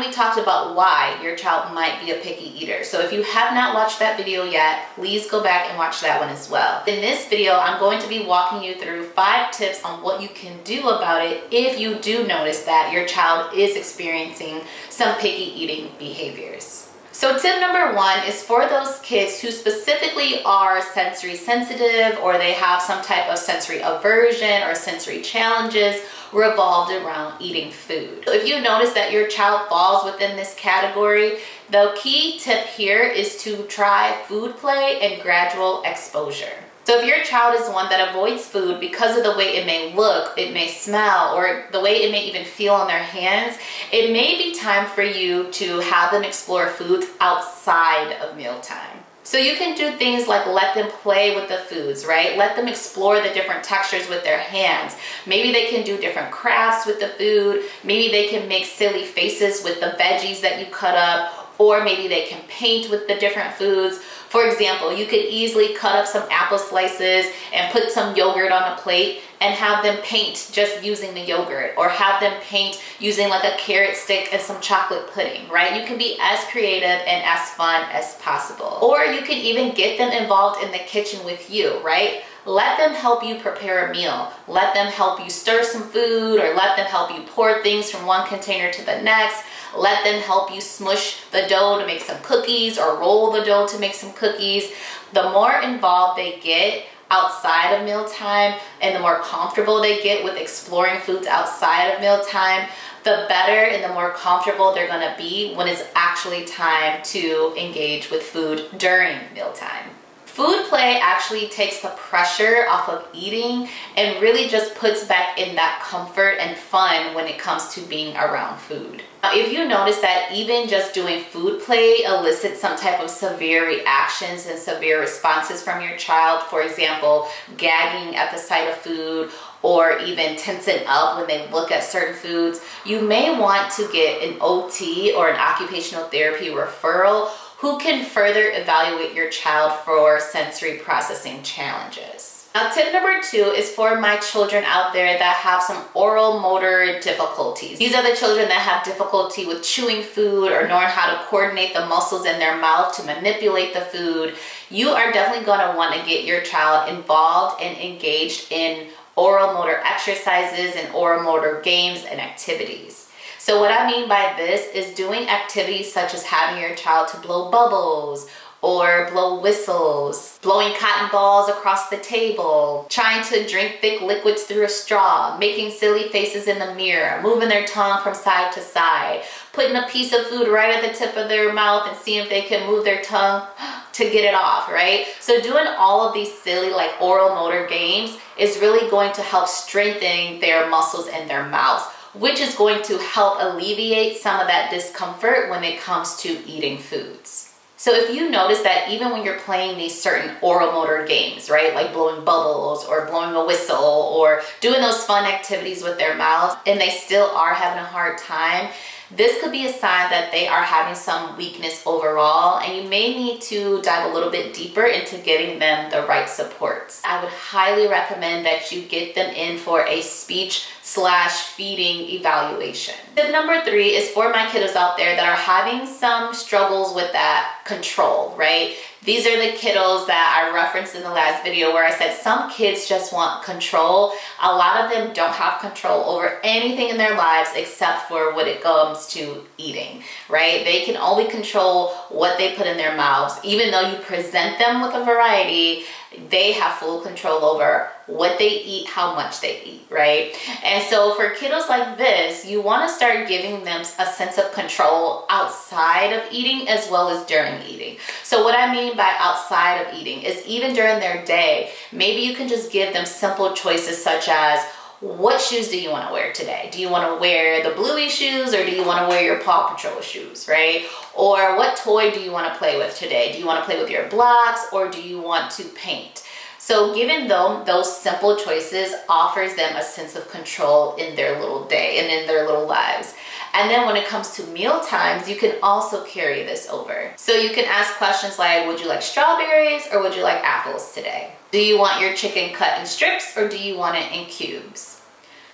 time we talked about why your child might be a picky eater. So if you have not watched that video yet, please go back and watch that one as well. In this video, I'm going to be walking you through 5 tips on what you can do about it if you do notice that your child is experiencing some picky eating behaviors. So tip number 1 is for those kids who specifically are sensory sensitive, or they have some type of sensory aversion or sensory challenges revolved around eating food. So if you notice that your child falls within this category, the key tip here is to try food play and gradual exposure. So if your child is one that avoids food because of the way it may look, it may smell, or the way it may even feel on their hands, it may be time for you to have them explore foods outside of mealtime. So you can do things like let them play with the foods, right? Let them explore the different textures with their hands. Maybe they can do different crafts with the food. Maybe they can make silly faces with the veggies that you cut up, or maybe they can paint with the different foods. For example, you could easily cut up some apple slices and put some yogurt on a plate and have them paint just using the yogurt, or have them paint using like a carrot stick and some chocolate pudding, right? You can be as creative and as fun as possible. Or you can even get them involved in the kitchen with you, right? Let them help you prepare a meal. Let them help you stir some food, or let them help you pour things from one container to the next. Let them help you smush the dough to make some cookies, or roll the dough to make some cookies. The more involved they get outside of mealtime, and the more comfortable they get with exploring foods outside of mealtime, the better and the more comfortable they're gonna be when it's actually time to engage with food during mealtime. Food play actually takes the pressure off of eating and really just puts back in that comfort and fun when it comes to being around food. Now, if you notice that even just doing food play elicits some type of severe reactions and severe responses from your child, for example, gagging at the sight of food, or even tensing up when they look at certain foods, you may want to get an OT or an occupational therapy referral who can further evaluate your child for sensory processing challenges. Now, tip number 2 is for my children out there that have some oral motor difficulties. These are the children that have difficulty with chewing food or knowing how to coordinate the muscles in their mouth to manipulate the food. You are definitely going to want to get your child involved and engaged in oral motor exercises and oral motor games and activities. So what I mean by this is doing activities such as having your child to blow bubbles or blow whistles, blowing cotton balls across the table, trying to drink thick liquids through a straw, making silly faces in the mirror, moving their tongue from side to side, putting a piece of food right at the tip of their mouth and seeing if they can move their tongue to get it off, right? So doing all of these silly like oral motor games is really going to help strengthen their muscles in their mouths, which is going to help alleviate some of that discomfort when it comes to eating foods. So if you notice that even when you're playing these certain oral motor games, right, like blowing bubbles or blowing a whistle or doing those fun activities with their mouths, and they still are having a hard time, this could be a sign that they are having some weakness overall, and you may need to dive a little bit deeper into getting them the right supports. I would highly recommend that you get them in for a speech/feeding evaluation. Tip number 3 is for my kiddos out there that are having some struggles with that control, right? These are the kiddos that I referenced in the last video where I said some kids just want control. A lot of them don't have control over anything in their lives except for when it comes to eating, right? They can only control what they put in their mouths. Even though you present them with a variety, they have full control over what they eat, how much they eat, right? And so for kiddos like this, you want to start giving them a sense of control outside of eating as well as during eating. So what I mean by outside of eating is even during their day, maybe you can just give them simple choices such as, what shoes do you want to wear today? Do you want to wear the Bluey shoes, or do you want to wear your Paw Patrol shoes, right? Or what toy do you want to play with today? Do you want to play with your blocks, or do you want to paint? So giving them those simple choices offers them a sense of control in their little day and in their little lives. And then when it comes to meal times, you can also carry this over. So you can ask questions like, would you like strawberries or would you like apples today? Do you want your chicken cut in strips or do you want it in cubes?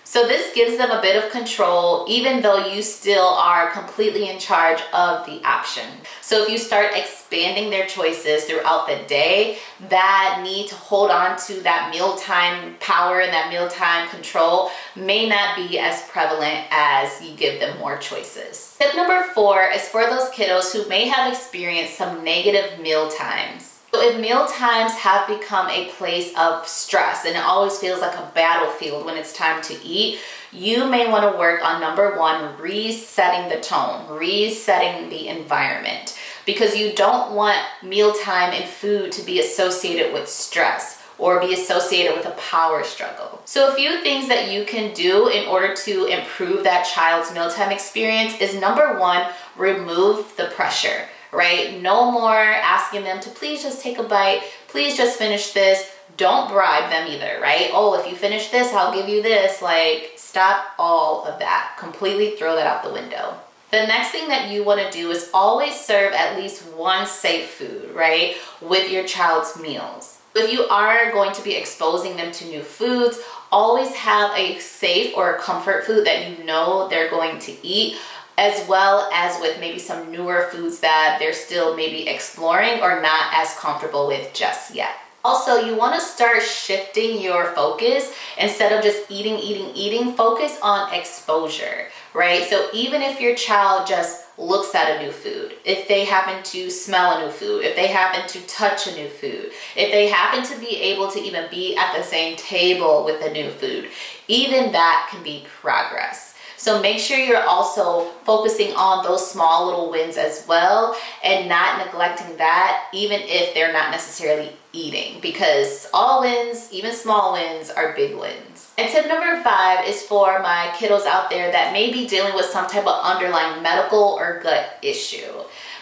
So this gives them a bit of control, even though you still are completely in charge of the option. So if you start expanding their choices throughout the day, that need to hold on to that mealtime power and that mealtime control may not be as prevalent as you give them more choices. Tip number 4 is for those kiddos who may have experienced some negative meal times. So if meal times have become a place of stress and it always feels like a battlefield when it's time to eat, you may want to work on number 1, resetting the tone, resetting the environment, because you don't want mealtime and food to be associated with stress or be associated with a power struggle. So a few things that you can do in order to improve that child's mealtime experience is number 1, remove the pressure. Right? No more asking them to please just take a bite, please just finish this. Don't bribe them either, right? Oh, if you finish this, I'll give you this. Like, stop all of that. Completely throw that out the window. The next thing that you want to do is always serve at least one safe food, right, with your child's meals. If you are going to be exposing them to new foods, always have a safe or a comfort food that you know they're going to eat, as well as with maybe some newer foods that they're still maybe exploring or not as comfortable with just yet. Also, you want to start shifting your focus. Instead of just eating, focus on exposure, right? So even if your child just looks at a new food, if they happen to smell a new food, if they happen to touch a new food, if they happen to be able to even be at the same table with a new food, even that can be progress. So make sure you're also focusing on those small little wins as well and not neglecting that, even if they're not necessarily eating, because all wins, even small wins, are big wins. And tip number 5 is for my kiddos out there that may be dealing with some type of underlying medical or gut issue.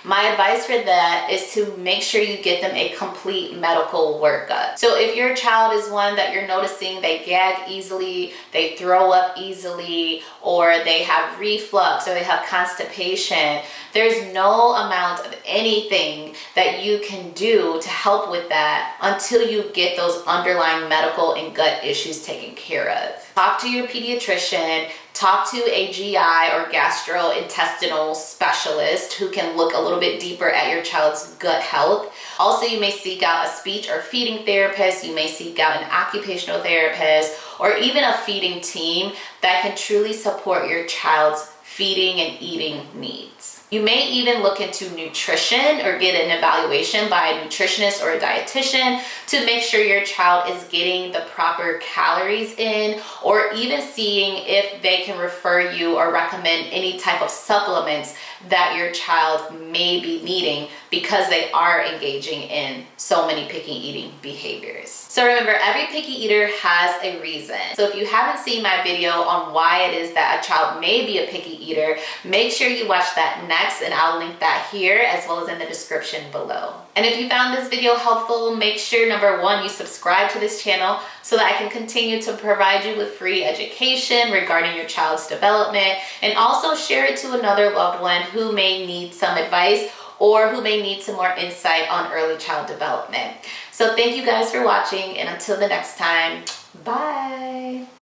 My advice for that is to make sure you get them a complete medical workup. So if your child is one that you're noticing they gag easily, they throw up easily, or they have reflux, or they have constipation, there's no amount of anything that you can do to help with that until you get those underlying medical and gut issues taken care of. Talk to your pediatrician, talk to a GI or gastrointestinal specialist who can look a little bit deeper at your child's gut health. Also, you may seek out a speech or feeding therapist, you may seek out an occupational therapist, or even a feeding team that can truly support your child's feeding and eating needs. You may even look into nutrition or get an evaluation by a nutritionist or a dietitian to make sure your child is getting the proper calories in, or even seeing if they can refer you or recommend any type of supplements that your child may be needing because they are engaging in so many picky eating behaviors. So remember, every picky eater has a reason. So if you haven't seen my video on why it is that a child may be a picky eater, make sure you watch that next, and I'll link that here as well as in the description below. And if you found this video helpful, make sure number 1, you subscribe to this channel so that I can continue to provide you with free education regarding your child's development, and also share it to another loved one who may need some advice or who may need some more insight on early child development. So thank you guys for watching, and until the next time, bye.